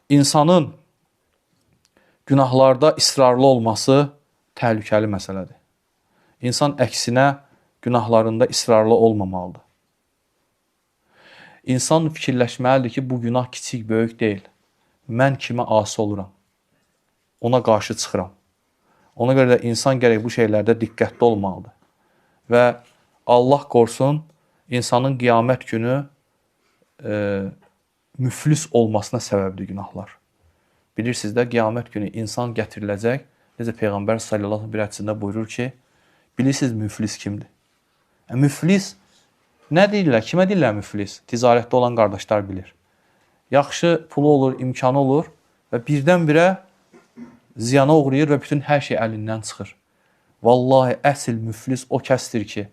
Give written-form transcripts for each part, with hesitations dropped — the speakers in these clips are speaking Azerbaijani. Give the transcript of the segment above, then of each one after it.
insanın günahlarda israrlı olması təhlükəli məsələdir. İnsan əksinə günahlarında israrlı olmamalıdır. İnsan fikirləşməlidir ki, bu günah kiçik, böyük deyil. Mən kimə asi oluram? Ona qarşı çıxıram. Ona görə də insan gərək bu şeylərdə diqqətli olmalıdır. Və Allah qorusun, insanın qiyamət günü müflis olmasına səbəbdir günahlar. Bilirsiniz də, qiyamət günü insan gətiriləcək. Necə Peyğəmbər sallallahu əleyhi və səlləm bir hədisində buyurur ki, bilirsiniz müflis kimdir? Müflis nə deyirlər? Kimə deyirlər müflis? Ticarətdə olan qardaşlar bilir. Yaxşı pulu olur, imkanı olur və birdən-birə ziyana uğrayır və bütün hər şey əlindən çıxır. Vallahi əsl müflis o kəsdir ki,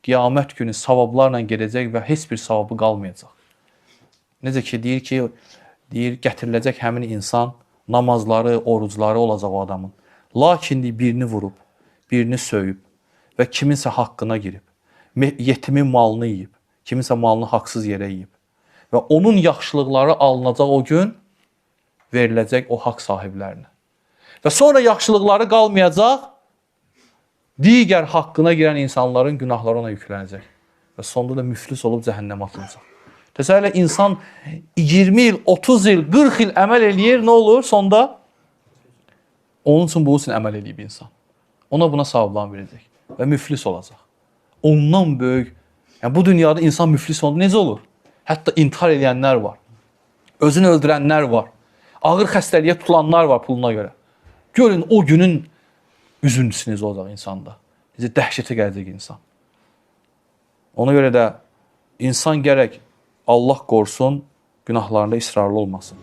qiyamət günü savablarla gedəcək və heç bir savabı qalmayacaq. Necə ki, deyir, gətiriləcək həmin insan, namazları, orucları olacaq o adamın. Lakin birini vurub, birini söyüb və kiminsə haqqına girib, yetimin malını yiyib, kiminsə malını haqsız yerə yiyib və onun yaxşılıqları alınacaq o gün, veriləcək o haqq sahiblərinə. Və sonra yaxşılıqları qalmayacaq, digər haqqına girən insanların günahları ona yüklənəcək. Və sonunda da müflis olub cəhənnəmə atılacaq. Təsəvvür elə, insan 20 il, 30 il, 40 il əməl eləyir, nə olur? Sonda onun üçün bu üçün əməl eləyib insan. Ona buna savablan verəcək və müflis olacaq. Ondan böyük, yəni bu dünyada insan müflis olanda necə olur? Hətta intihar edənlər var, özünü öldürənlər var, ağır xəstəliyə tutulanlar var puluna görə. Görün o günün üzüntüsü necə olacaq insanda. Necə dəhşətə gələcək insan. Ona görə də insan gərək Allah qorusun günahlarında israrlı olmasın.